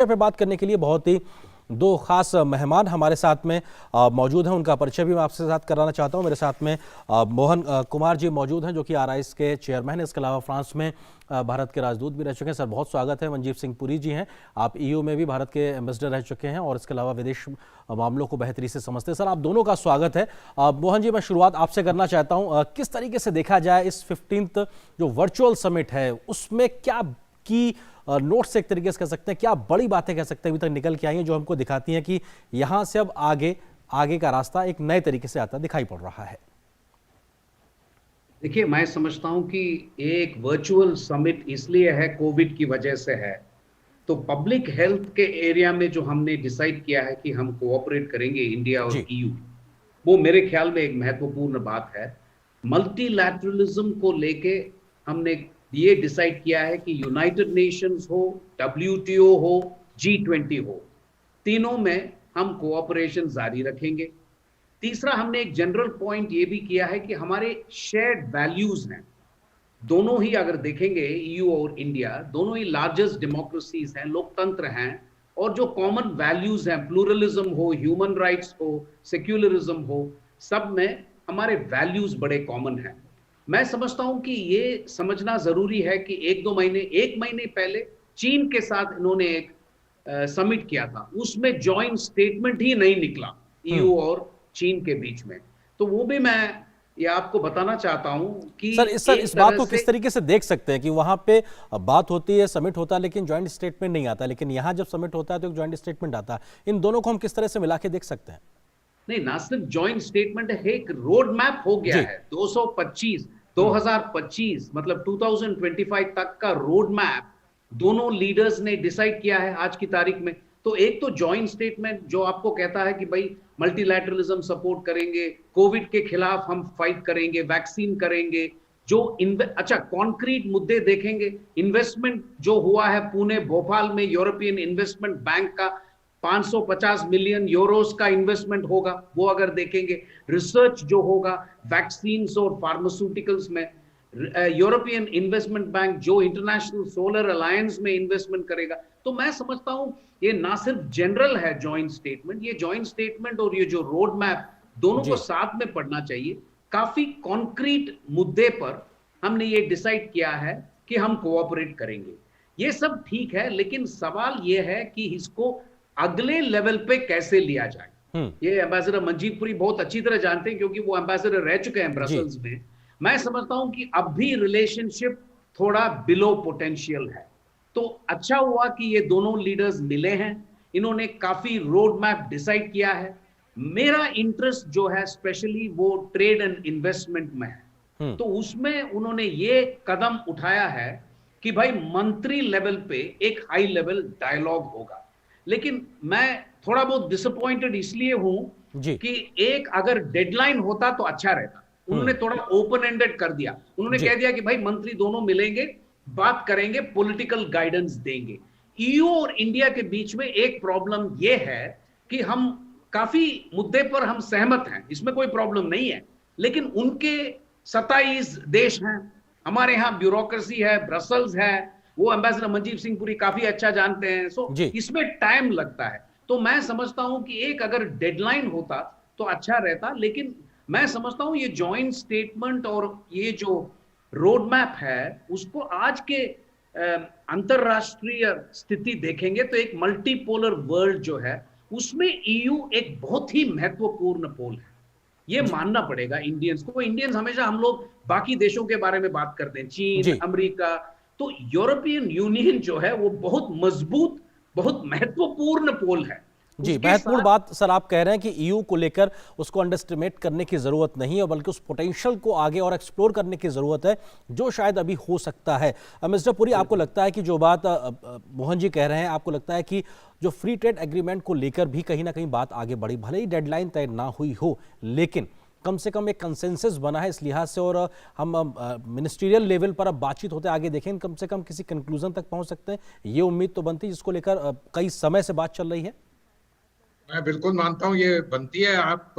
पे बात करने के लिए बहुत ही दो खास मेहमान हमारे साथ में मौजूद हैं। उनका परिचय भी मैं आपसे साथ कराना चाहता हूं। मेरे साथ में मोहन कुमार जी मौजूद हैं, जो कि आरआईएस के चेयरमैन हैं। इसके अलावा फ्रांस में भारत के राजदूत भी रह चुके हैं। सर, बहुत स्वागत है। मनजीव सिंह पुरी जी हैं, आप ईयू में भी भारत के एम्बेसडर रह चुके हैं और इसके अलावा विदेश मामलों को बेहतरी से समझते हैं। सर, आप दोनों का स्वागत है। मोहन जी, मैं शुरुआत आपसे करना चाहता हूँ। किस तरीके से देखा जाए इस 15th जो वर्चुअल समिट है, उसमें क्या की नोट्स एक तरीके से कह सकते हैं, क्या बड़ी बातें कह सकते हैं अभी तक निकल के आई हैं जो हमको दिखाती हैं कि यहां से अब आगे का रास्ता एक नए तरीके से आता दिखाई पड़ रहा है? देखिए, मैं समझता हूं कि एक वर्चुअल समिट इसलिए है, कोविड की वजह से है। तो पब्लिक हेल्थ के एरिया में जो हमने डिसाइड किया है कि हम कोऑपरेट करेंगे, इंडिया और जी। ईयू, वो मेरे ख्याल में एक महत्वपूर्ण बात है। मल्टीलैटरलिज्म को लेके हमने ये डिसाइड किया है कि यूनाइटेड नेशंस हो, डब्ल्यूटीओ हो, G20 हो, तीनों में हम कोऑपरेशन जारी रखेंगे। तीसरा, हमने एक जनरल पॉइंट ये भी किया है कि हमारे शेयर्ड वैल्यूज हैं। दोनों ही अगर देखेंगे, ईयू और इंडिया दोनों ही लार्जेस्ट डेमोक्रेसीज हैं, लोकतंत्र हैं, और जो कॉमन वैल्यूज हैं, प्लूरलिज्म हो, ह्यूमन राइट्स हो, सेक्युलरिज्म हो, सब में हमारे वैल्यूज बड़े कॉमन हैं। मैं समझता हूं कि ये समझना जरूरी है कि एक महीने पहले चीन के साथ इन्होंने एक समिट किया था, उसमें जॉइंट स्टेटमेंट ही नहीं निकला ईयू और चीन के बीच में। तो वो भी मैं ये आपको बताना चाहता हूं कि सर, एक इस बात तरह को से किस तरीके से देख सकते हैं कि वहां पे बात होती है, समिट होता है, लेकिन ज्वाइंट स्टेटमेंट नहीं आता, लेकिन यहां जब समिट होता है तो एक ज्वाइंट स्टेटमेंट आता है। इन दोनों को हम किस तरह से मिला के देख सकते हैं? नहीं, ना सिर्फ जॉइंट स्टेटमेंट है, एक रोड मैप हो गया जी। है। 2025 मतलब 2025 तक का रोड मैप दोनों लीडर्स ने डिसाइड किया है आज की तारीख में। तो एक तो जॉइंट स्टेटमेंट जो आपको कहता है कि भाई मल्टीलैटरलिज्म सपोर्ट करेंगे, कोविड के खिलाफ हम फाइट करेंगे, वैक्सीन करेंगे, जो अच्छा कॉन्क्रीट मुद्दे देखेंगे। इन्वेस्टमेंट जो हुआ है पुणे भोपाल में, यूरोपियन इन्वेस्टमेंट बैंक का 550 मिलियन यूरोस का इन्वेस्टमेंट होगा, वो अगर देखेंगे। रिसर्च जो होगा वैक्सीन और फार्मास्यूटिकल्स में, यूरोपियन इन्वेस्टमेंट बैंक जो इंटरनेशनल सोलर अलायंस में इन्वेस्टमेंट करेगा। तो मैं समझता हूं ये ना सिर्फ जनरल है जॉइंट स्टेटमेंट, ये जॉइंट स्टेटमेंट और ये जो रोड मैप दोनों को जी। साथ में पढ़ना चाहिए। काफी कॉन्क्रीट मुद्दे पर हमने ये डिसाइड किया है कि हम कोऑपरेट करेंगे। ये सब ठीक है, लेकिन सवाल ये है कि इसको अगले लेवल पे कैसे लिया जाए। हम्म। ये एम्बेसडर मनजीव पुरी बहुत अच्छी तरह जानते हैं, क्योंकि वो एम्बेसडर रह चुके हैं जी। ब्रसल्स में। मैं समझता हूं कि अब भी रिलेशनशिप थोड़ा बिलो पोटेंशियल है। तो अच्छा हुआ कि ये दोनों लीडर्स मिले हैं, इन्होंने काफी रोड मैप डिसाइड किया है। मेरा इंटरेस्ट जो है स्पेशली वो ट्रेड एंड इन्वेस्टमेंट में है। हम्म। तो उसमें उन्होंने ये कदम उठाया है कि भाई मंत्री लेवल पे एक हाई लेवल डायलॉग होगा। लेकिन मैं थोड़ा बहुत डिसअपॉइंटेड इसलिए हूं जी। कि एक अगर डेडलाइन होता तो अच्छा रहता। उन्होंने हम्म। थोड़ा ओपन एंडेड कर दिया। उन्होंने जी। कह दिया कि भाई मंत्री दोनों मिलेंगे, बात करेंगे, पॉलिटिकल गाइडेंस देंगे। ईयू और इंडिया के बीच में एक प्रॉब्लम यह है कि हम काफी मुद्दे पर हम सहमत हैं, इसमें कोई प्रॉब्लम नहीं है। लेकिन उनके 27 देश हैं, हमारे यहां ब्यूरोक्रेसी है, ब्रसल्स है, वो एम्बेसडर मनजीव सिंह पुरी काफी अच्छा जानते हैं। सो जी। इसमें टाइम लगता है। तो मैं समझता हूं कि एक अगर डेडलाइन होता तो अच्छा रहता। लेकिन मैं समझता हूं ये जॉइंट स्टेटमेंट और ये जो रोड मैप है, उसको आज के अंतरराष्ट्रीय स्थिति देखेंगे तो एक मल्टीपोलर वर्ल्ड जो है, उसमें ईयू एक बहुत ही महत्वपूर्ण पोल है। ये जी। मानना पड़ेगा इंडियंस को। इंडियंस हमेशा हम लोग बाकी देशों के बारे में बात करते हैं, चीन, जी। अमेरिका। तो यूरोपियन यूनियन जो है वो बहुत मजबूत, बहुत महत्वपूर्ण पोल है। जी, उसके महत्वपूर्ण साथ बात सर आप कह रहे हैं कि ईयू को लेकर उसको अंडरएस्टिमेट करने की ज़रूरत नहीं है, बल्कि उस पोटेंशियल को आगे और एक्सप्लोर करने की ज़रूरत है, जो शायद अभी हो सकता है। मिस्टर पुरी, आपको लगता है कि जो बात मोहन जी कह रहे हैं, आपको लगता है कि जो फ्री ट्रेड एग्रीमेंट को लेकर भी कहीं ना कहीं बात आगे बढ़ी, भले ही डेडलाइन तय ना हुई हो, लेकिन कम से कम एक कंसेंसस बना है इस लिहाज से, और हम मिनिस्ट्रियल लेवल पर अब बातचीत होते आगे देखें, कम से कम किसी कंक्लूजन तक पहुंच सकते हैं, ये उम्मीद तो बनती है, जिसको लेकर कई समय से बात चल रही है। मैं बिल्कुल मानता हूँ ये बनती है। आप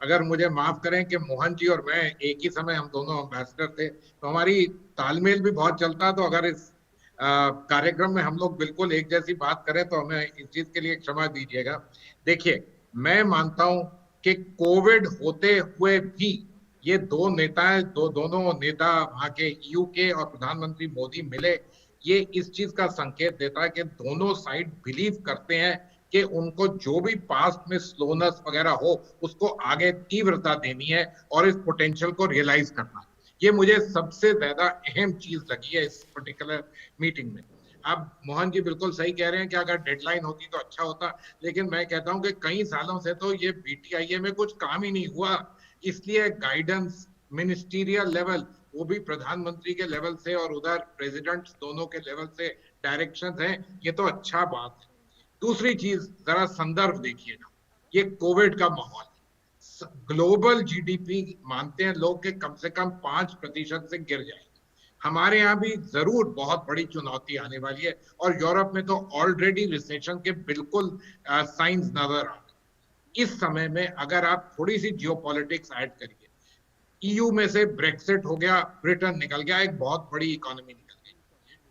अगर मुझे माफ करें कि मोहन जी और मैं एक ही समय हम दोनों एम्बेसडर थे, तो हमारी तालमेल भी बहुत चलता। तो अगर इस कार्यक्रम में हम लोग बिल्कुल एक जैसी बात करें तो हमें इस चीज के लिए क्षमा दीजिएगा। देखिए, मैं मानता हूं कि कोविड होते हुए भी ये दोनों नेता वहां के ईयू के और प्रधानमंत्री मोदी मिले, ये इस चीज का संकेत देता है कि दोनों साइड बिलीव करते हैं कि उनको जो भी पास्ट में स्लोनेस वगैरह हो उसको आगे तीव्रता देनी है और इस पोटेंशियल को रियलाइज करना है। ये मुझे सबसे ज्यादा अहम चीज लगी है इस पर्टिकुलर मीटिंग में। अब मोहन जी बिल्कुल सही कह रहे हैं कि अगर डेडलाइन होती तो अच्छा होता, लेकिन मैं कहता हूं कि कई सालों से तो ये बीटीआईए में कुछ काम ही नहीं हुआ, इसलिए गाइडेंस मिनिस्टीरियल लेवल, वो भी प्रधानमंत्री के लेवल से और उधर प्रेसिडेंट दोनों के लेवल से डायरेक्शंस हैं, ये तो अच्छा बात है। दूसरी चीज, जरा संदर्भ देखिएगा, ये कोविड का माहौल है, ग्लोबल जीडीपी मानते हैं लोग के कम से कम 5% से गिर जाएगी। हमारे यहाँ भी जरूर बहुत बड़ी चुनौती आने वाली है और यूरोप में तो ऑलरेडी रिसेशन के बिल्कुल साइंस नजर आ रहे। इस समय में अगर आप थोड़ी सी जियोपॉलिटिक्स ऐड करिए, ईयू में से ब्रेक्सिट हो गया, ब्रिटेन निकल गया, एक बहुत बड़ी इकोनॉमी निकल गई।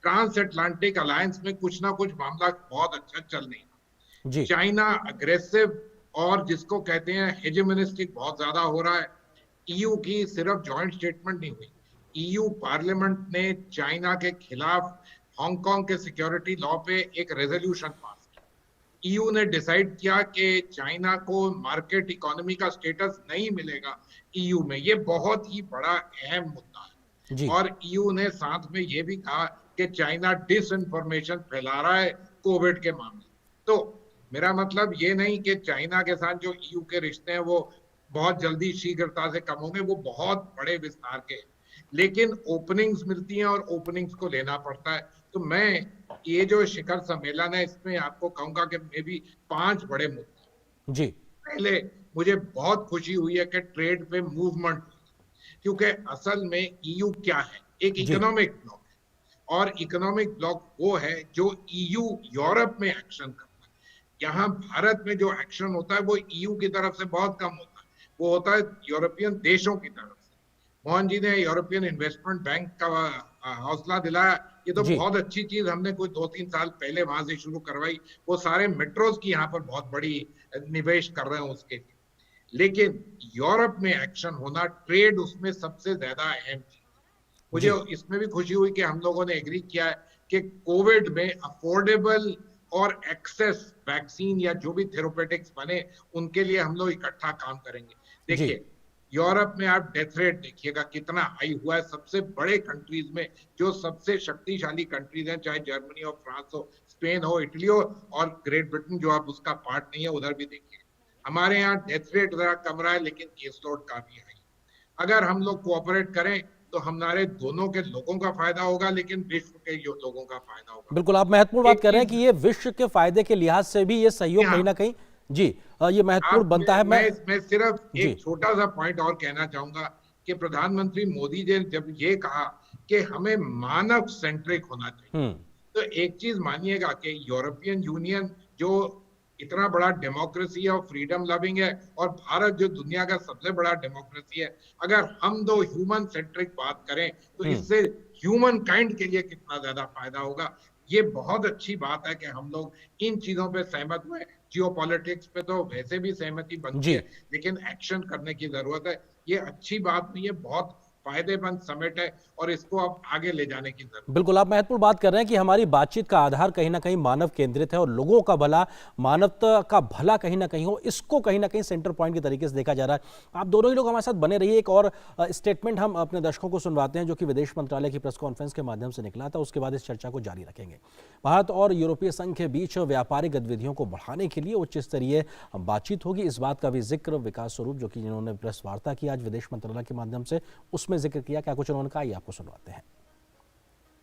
ट्रांस अटलांटिक अलायंस में कुछ ना कुछ मामला बहुत अच्छा चल नहीं रहा। जी चाइना अग्रेसिव और जिसको कहते हैं हेजेमोनिस्टिक बहुत ज्यादा हो रहा है। ईयू की सिर्फ जॉइंट स्टेटमेंट नहीं हुई, ईयू पार्लियामेंट ने चाइना के खिलाफ हांगकांग के सिक्योरिटी लॉ पे एक रेजोल्यूशन पास किया। ईयू ने डिसाइड किया कि चाइना को मार्केट इकोनॉमी का स्टेटस नहीं मिलेगा ईयू में, ये बहुत ही बड़ा अहम मुद्दा है। जी और ईयू ने साथ में ये भी कहा कि चाइना डिसइंफॉर्मेशन फैला रहा है कोविड के मामले। तो मेरा मतलब ये नहीं कि चाइना के साथ जो ईयू के रिश्ते हैं वो बहुत जल्दी शीघ्रता से कम होंगे, वो बहुत बड़े विस्तार के, लेकिन ओपनिंग्स मिलती हैं और ओपनिंग्स को लेना पड़ता है। तो मैं ये जो शिखर सम्मेलन है इसमें आपको कहूंगा कि मे भी 5 बड़े मुद्दे। जी पहले मुझे बहुत खुशी हुई है कि ट्रेड पे मूवमेंट, क्योंकि असल में ईयू क्या है, एक जी इकोनॉमिक ब्लॉक है और इकोनॉमिक ब्लॉक वो है जो ईयू यूरोप में एक्शन करता है। यहाँ भारत में जो एक्शन होता है वो ईयू की तरफ से बहुत कम होता है, वो होता है यूरोपियन देशों की तरफ से। मोहन जी ने यूरोपियन इन्वेस्टमेंट बैंक का हौसला दिलाया, ये तो जी बहुत अच्छी चीज, हमने कोई 2-3 साल पहले वहां से शुरू करवाई। वो सारे मेट्रोज की यहाँ पर बहुत बड़ी निवेश कर रहे हैं उसके लिए। लेकिन यूरोप में एक्शन होना, ट्रेड उसमें सबसे ज्यादा अहम चीज। मुझे जी इसमें भी खुशी हुई कि हम लोगों ने एग्री किया है कि कोविड में अफोर्डेबल और एक्सेस वैक्सीन या जो भी थेरोपेटिक्स बने उनके लिए हम लोग इकट्ठा काम करेंगे। जी देखिए, यूरोप में आप डेथ रेट देखिएगा कितना हाई हुआ है, सबसे बड़े कंट्रीज में, जो सबसे शक्तिशाली कंट्रीज हैं, चाहे जर्मनी और फ्रांस हो, स्पेन हो, इटली हो और ग्रेट ब्रिटेन जो अब उसका पार्ट नहीं है, उधर भी देखिए हमारे यहाँ डेथ रेट जरा कम रहा है लेकिन केस लोड काफी हाई। अगर हम लोग कोऑपरेट करें तो हमारे दोनों के लोगों का फायदा होगा, लेकिन विश्व के लोगों का फायदा होगा। बिल्कुल, आप महत्वपूर्ण बात एक कर रहे हैं कि चीज, ये विश्व के फायदे के लिहाज से भी ये सहयोग हाँ, कहीं ना कहीं जी ये महत्वपूर्ण बनता है। मैं सिर्फ जी एक छोटा सा पॉइंट और कहना चाहूंगा कि प्रधानमंत्री मोदी जी ने जब ये कहा कि हमें मानव सेंट्रिक होना चाहिए, तो एक चीज मानिएगा कि यूरोपियन यूनियन जो इतना बड़ा डेमोक्रेसी और फ्रीडम लविंग है और भारत जो दुनिया का सबसे बड़ा डेमोक्रेसी है, अगर हम दो ह्यूमन सेंट्रिक बात करें तो इससे ह्यूमन काइंड के लिए कितना ज्यादा फायदा होगा। ये बहुत अच्छी बात है कि हम लोग इन चीजों पे सहमत हुए। जियोपॉलिटिक्स पे तो वैसे भी सहमति बनती जी है, लेकिन एक्शन करने की जरूरत है। ये अच्छी बात नहीं है, बहुत फायदेमंद समिट है और इसको अब आगे ले जाने की जरूरत है। बिल्कुल, आप महत्वपूर्ण बात कर रहे हैं कि हमारी बातचीत का आधार कहीं ना कहीं मानव केंद्रित है और लोगों का भला, मानवता का भला कहीं ना कहीं हो, इसको कहीं ना कहीं सेंटर पॉइंट के तरीके से देखा जा रहा है। आप दोनों ही लोग हमारे साथ बने रहिए। एक और स्टेटमेंट हम अपने दर्शकों को सुनवाते हैं जो कि विदेश मंत्रालय की प्रेस कॉन्फ्रेंस के माध्यम से निकला था, उसके बाद इस चर्चा को जारी रखेंगे। भारत और यूरोपीय संघ के बीच व्यापारिक गतिविधियों को बढ़ाने के लिए उच्च स्तरीय बातचीत होगी। इस बात का भी जिक्र विकास स्वरूप, जो कि जिन्होंने प्रेस वार्ता की आज विदेश मंत्रालय के माध्यम से, उसमें जिक्र किया। क्या कुछ उन्होंने कहा, ये आपको सुनवाते हैं।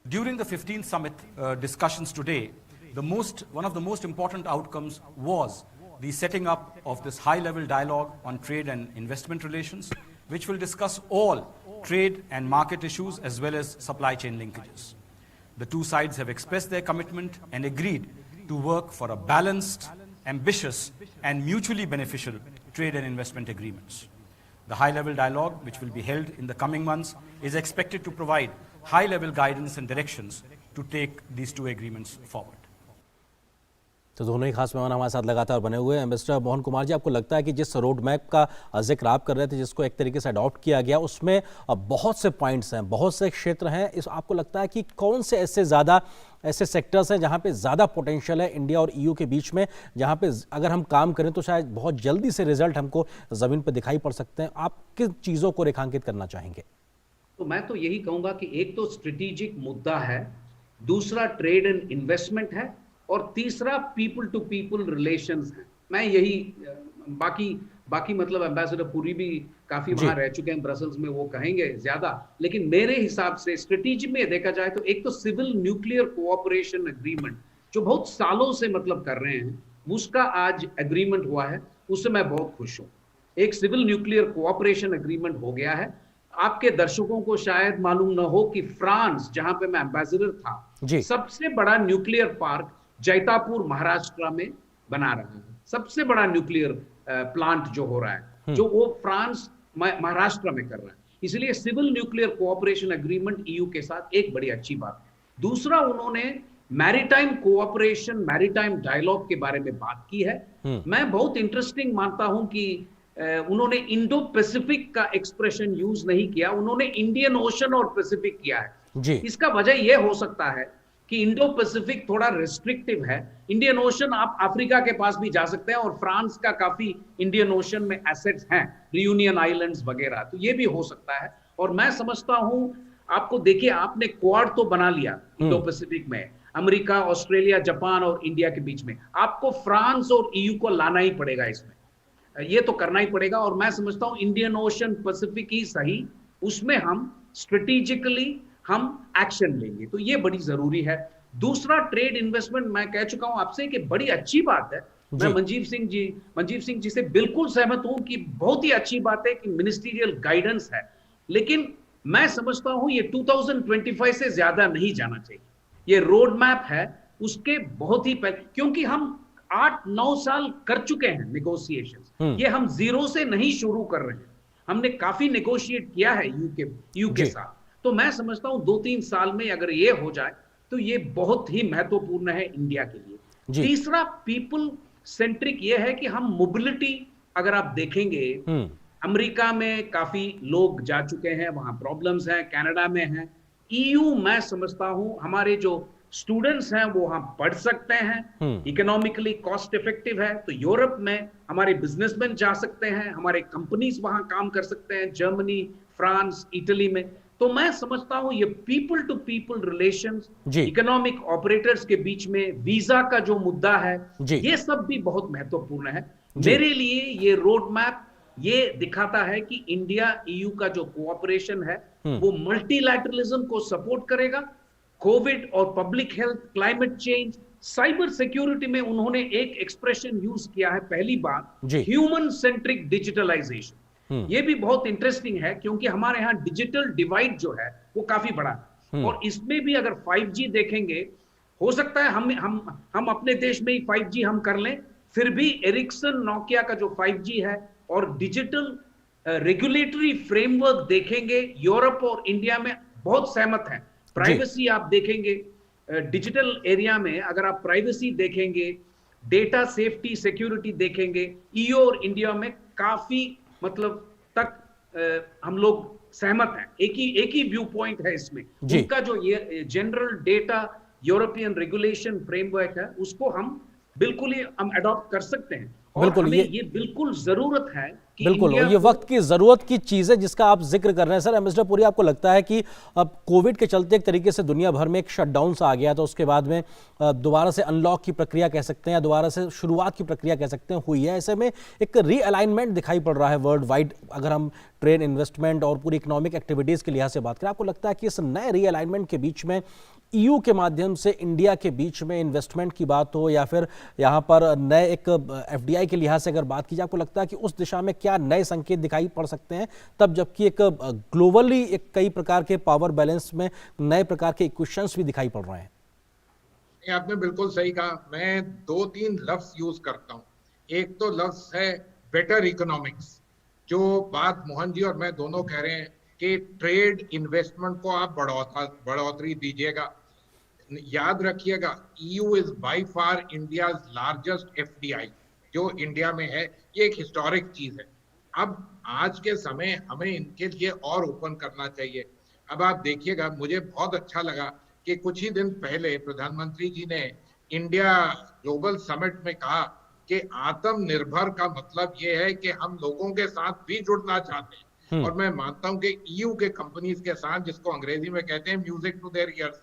During the 15th summit discussions today, one of the most important outcomes was the setting up of this high-level dialogue on trade and investment relations, which will discuss all trade and market issues as well as supply chain linkages. The two sides have expressed their commitment and agreed to work for a balanced, ambitious, and mutually beneficial trade and investment agreements. The high-level dialogue, which will be held in the coming months, is expected to provide high-level guidance and directions to take these two agreements forward. तो दोनों ही खास मेहमान हमारे साथ लगातार बने हुए हैं। मिस्टर मोहन कुमार जी, आपको लगता है कि जिस रोड मैप का जिक्र आप कर रहे थे, जिसको एक तरीके से अडॉप्ट किया गया, उसमें बहुत से पॉइंट्स हैं, बहुत से क्षेत्र हैं, इस आपको लगता है कि कौन से ऐसे सेक्टर्स हैं जहां पे ज़्यादा पोटेंशियल है इंडिया और ईयू के बीच में, जहां पे अगर हम काम करें तो शायद बहुत जल्दी से रिजल्ट हमको ज़मीन पर दिखाई पड़ सकते हैं? आप किन चीज़ों को रेखांकित करना चाहेंगे? तो मैं तो यही कहूंगा कि एक तो स्ट्रेटेजिक मुद्दा है, दूसरा ट्रेड एंड इन्वेस्टमेंट है, और तीसरा पीपल टू पीपल रिलेशंस है। मैं यही बाकी मतलब एम्बेसडर पुरी भी काफी वहां रह चुके हैं ब्रसल्स में, वो कहेंगे ज्यादा, लेकिन मेरे हिसाब से स्ट्रेटेजी में देखा जाए तो एक तो सिविल न्यूक्लियर कोऑपरेशन एग्रीमेंट जो बहुत सालों से मतलब कर रहे हैं, उसका आज एग्रीमेंट हुआ है, उससे मैं बहुत खुश हूं। एक सिविल न्यूक्लियर कोऑपरेशन एग्रीमेंट हो गया है। आपके दर्शकों को शायद मालूम न हो कि फ्रांस, जहां पे मैं एम्बेसडर था, सबसे बड़ा न्यूक्लियर पार्क जैतापुर महाराष्ट्र में बना रहा है। सबसे बड़ा न्यूक्लियर प्लांट जो हो रहा है, जो वो फ्रांस महाराष्ट्र में कर रहा है। इसलिए civil nuclear cooperation agreement EU के साथ एक बड़ी अच्छी बात है। दूसरा, उन्होंने मैरीटाइम कोऑपरेशन, मैरीटाइम डायलॉग के बारे में बात की है। मैं बहुत इंटरेस्टिंग मानता हूं कि उन्होंने इंडो पैसिफिक का एक्सप्रेशन यूज नहीं किया, उन्होंने इंडियन ओशन और पैसिफिक किया है। इसका वजह यह हो सकता है कि इंडो पैसिफिक थोड़ा रेस्ट्रिक्टिव है, इंडियन ओशन आप अफ्रीका के पास भी जा सकते हैं, और फ्रांस का काफी इंडियन ओशन में एसेट्स हैं, रियूनियन आइलैंड्स वगैरह, तो ये भी हो सकता है। और मैं समझता हूं, आपको देखिए, आपने क्वाड तो बना लिया इंडो पैसिफिक में, अमेरिका, ऑस्ट्रेलिया, जापान और इंडिया के बीच में, आपको फ्रांस और ईयू को लाना ही पड़ेगा इसमें, ये तो करना ही पड़ेगा। और मैं समझता हूं इंडियन ओशन पैसिफिक ही सही, उसमें हम स्ट्रेटेजिकली हम एक्शन लेंगे, तो ये बड़ी जरूरी है। दूसरा, ट्रेड इन्वेस्टमेंट, मैं कह चुका हूं आपसे कि बड़ी अच्छी बात है। मैं मंजीव सिंह जी से बिल्कुल सहमत हूं कि बहुत ही अच्छी बात है कि मिनिस्ट्रियल गाइडेंस है, लेकिन मैं समझता हूं ये 2025 से ज्यादा नहीं जाना चाहिए। ये रोड मैप है, उसके बहुत ही पहले, क्योंकि हम 8-9 साल कर चुके हैं नेगोशिएशंस, ये हम जीरो से नहीं शुरू कर रहे हैं, हमने काफी नेगोशिएट किया है यू के साथ। तो मैं समझता हूं 2-3 साल में अगर ये हो जाए तो ये बहुत ही महत्वपूर्ण है इंडिया के लिए। तीसरा, पीपल सेंट्रिक ये है कि हम मोबिलिटी, अगर आप देखेंगे, अमेरिका में काफी लोग जा चुके हैं, वहां प्रॉब्लम्स हैं, कनाडा में हैं। ईयू, मैं समझता हूं हमारे जो स्टूडेंट्स हैं वो वहां पढ़ सकते हैं, इकोनॉमिकली कॉस्ट इफेक्टिव है, तो यूरोप में हमारे बिजनेसमैन जा सकते हैं, हमारे कंपनीज वहां काम कर सकते हैं, जर्मनी, फ्रांस, इटली में। तो मैं समझता हूं ये people to people relations, economic operators के बीच में वीजा का जो मुद्दा है, ये सब भी बहुत महत्वपूर्ण है। मेरे लिए ये रोड मैप ये दिखाता है कि इंडिया ईयू का जो कोऑपरेशन है वो मल्टीलैटरलिज्म को सपोर्ट करेगा। कोविड और public health, climate change, cyber security में उन्होंने एक एक्सप्रेशन यूज किया है पहली बार, ह्यूमन सेंट्रिक डिजिटलाइजेशन। ये भी बहुत इंटरेस्टिंग है, क्योंकि हमारे यहाँ डिजिटल डिवाइड जो है वो काफी बड़ा है, और इसमें भी अगर 5G देखेंगे, हो सकता है हम अपने देश में ही 5G हम कर लें, फिर भी एरिक्सन, नोकिया का जो 5G है, और डिजिटल रेगुलेटरी फ्रेमवर्क देखेंगे, यूरोप और इंडिया में बहुत सहमत हैं। प्राइवेसी आप देखेंगे, डिजिटल एरिया में अगर आप प्राइवेसी देखेंगे, डेटा सेफ्टी, सिक्योरिटी देखेंगे, ईयू और इंडिया में काफी मतलब तक हम लोग सहमत हैं, एक ही व्यू पॉइंट है इसमें। उनका जो ये general data European regulation framework है, उसको हम बिल्कुल ही हम अडॉप्ट कर सकते हैं, और हमें ये बिल्कुल जरूरत है कि बिल्कुल, ये वक्त की जरूरत की चीज है जिसका आप जिक्र कर रहे हैं। सर, एम्बेसडर पुरी, आपको लगता है कि अब कोविड के चलते एक तरीके से दुनिया भर में एक शटडाउन सा आ गया था, उसके बाद में दोबारा से अनलॉक की प्रक्रिया कह सकते हैं, या दोबारा से शुरुआत की प्रक्रिया कह सकते हैं, हुई है। ऐसे में एक रीअलाइनमेंट दिखाई पड़ रहा है वर्ल्ड वाइड, अगर हम ट्रेड, इन्वेस्टमेंट और पूरी इकोनॉमिक एक्टिविटीज के लिहाज से बात करें। आपको लगता है कि इस नए रीअलाइनमेंट के बीच में ईयू के माध्यम से इंडिया के बीच में इन्वेस्टमेंट की बात हो, या फिर यहाँ पर नए एक एफडीआई के लिहाज से अगर बात की जाए, आपको लगता है कि उस दिशा में क्या नए संकेत दिखाई पड़ सकते हैं तब, जबकि एक ग्लोबली एक कई प्रकार के पावर बैलेंस में नए प्रकार के इक्वेशंस भी दिखाई पड़ रहे हैं? आपने बिल्कुल सही कहा। मैं 2-3 लफ्ज यूज करता हूं। एक तो लफ्ज है बेटर इकोनॉमिक्स, जो बात मोहन जी और मैं दोनों कह रहे हैं कि ट्रेड इन्वेस्टमेंट को आप बढ़ोतरी दीजिएगा। याद रखिएगा, EU is by far India's largest FDI जो इंडिया में है। ये एक हिस्टोरिक चीज है। अब आज के समय हमें इनके लिए और ओपन करना चाहिए। अब आप देखिएगा, मुझे बहुत अच्छा लगा कि कुछ ही दिन पहले प्रधानमंत्री जी ने इंडिया ग्लोबल समिट में कहा कि आत्मनिर्भर का मतलब ये है कि हम लोगों के साथ भी जुड़ना चाहते हैं। और मैं मानता हूं कि EU के कंपनीज के साथ, जिसको अंग्रेजी में कहते हैं म्यूजिक टू देयर ईयर्स,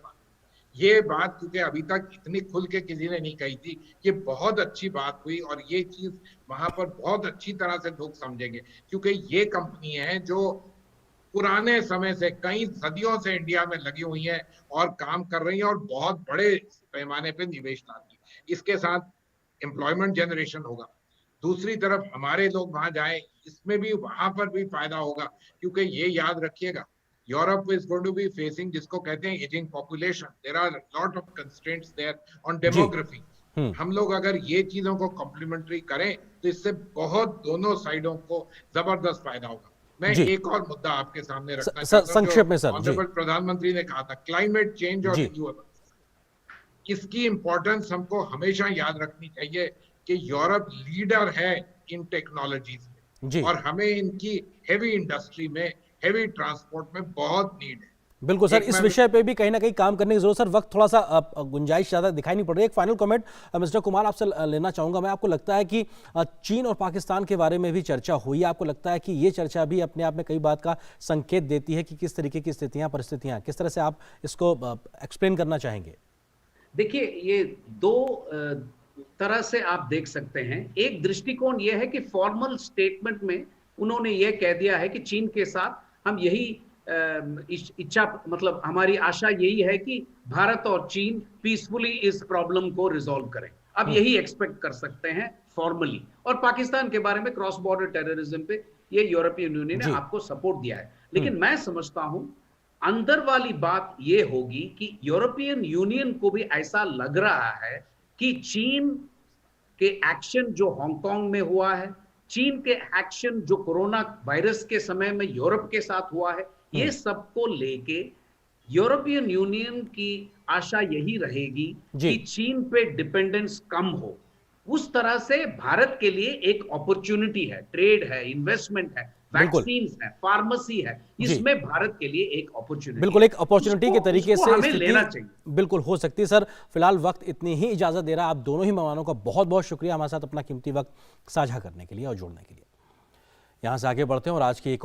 ये बात क्योंकि अभी तक इतनी खुल के किसी ने नहीं कही थी, ये बहुत अच्छी बात हुई और ये चीज वहां पर बहुत अच्छी तरह से लोग समझेंगे, क्योंकि ये कंपनी है जो पुराने समय से, कई सदियों से इंडिया में लगी हुई है और काम कर रही है और बहुत बड़े पैमाने पे निवेश लाती है। इसके साथ एम्प्लॉयमेंट जनरेशन होगा, दूसरी तरफ हमारे लोग वहां जाएं, इसमें भी वहां पर भी फायदा होगा, क्योंकि ये याद रखिएगा, Europe is going to be facing, जिसको कहते हैं ageing population, there are lot of constraints there on demography. हम लोग अगर ये चीजों को कॉम्प्लीमेंट्री करें तो इससे बहुत दोनों साइडों को जबरदस्त फायदा होगा। मैं एक और मुद्दा आपके सामने रखना चाहता हूं, संक्षेप में सर, ऑनरेबल प्रधानमंत्री ने कहा था, क्लाइमेट चेंज और रिन्यूएबल। इसकी इंपॉर्टेंस हमको हमेशा याद रखनी चाहिए कि यूरोप लीडर है इन टेक्नोलॉजीज में और हमें इनकी हेवी इंडस्ट्री में, हेवी ट्रांसपोर्ट में बहुत नीड है। बिल्कुल सर, इस विषय पे भी कहीं ना कहीं काम करने की जरूरत। सर वक्त थोड़ा सा गुंजाइश ज़्यादा दिखाई नहीं पड़ रही है। एक फाइनल कमेंट मिस्टर कुमार आपसे लेना चाहूँगा मैं। आपको लगता है कि चीन और पाकिस्तान के बारे में भी चर्चा हुई है, आपको लगता है कि ये चर्चा भी अपने आप में कई बात का संकेत देती है कि किस तरीके की स्थितियाँ, परिस्थितियाँ, किस तरह से आप इसको एक्सप्लेन करना चाहेंगे? देखिए, ये दो तरह से आप देख सकते हैं। एक दृष्टिकोण ये है कि फॉर्मल स्टेटमेंट में उन्होंने ये कह दिया है कि चीन के साथ हम यही इच्छा, मतलब हमारी आशा यही है कि भारत और चीन पीसफुली इस प्रॉब्लम को रिजॉल्व करें। अब यही एक्सपेक्ट कर सकते हैं फॉर्मली। और पाकिस्तान के बारे में क्रॉस बॉर्डर टेररिज्म पे ये यूरोपियन यूनियन ने आपको सपोर्ट दिया है। लेकिन मैं समझता हूं अंदर वाली बात ये होगी कि यूरोपियन यूनियन को भी ऐसा लग रहा है कि चीन के एक्शन जो हांगकांग में हुआ है, चीन के एक्शन जो कोरोना वायरस के समय में यूरोप के साथ हुआ है, ये सबको लेके यूरोपियन यूनियन की आशा यही रहेगी कि चीन पे डिपेंडेंस कम हो। उस तरह से भारत के लिए एक अपॉर्चुनिटी है, ट्रेड है, इन्वेस्टमेंट है, वैक्सीन है, फार्मेसी है, इसमें भारत के लिए एक अपॉर्चुनिटी, बिल्कुल एक अपॉर्चुनिटी के तरीके से हमें लेना चाहिए। बिल्कुल हो सकती है। सर फिलहाल वक्त इतनी ही इजाजत दे रहा है। आप दोनों ही मेहमानों का बहुत बहुत शुक्रिया हमारे साथ अपना कीमती वक्त साझा करने के लिए और जोड़ने के लिए। यहां से आगे बढ़ते हैं और आज की एक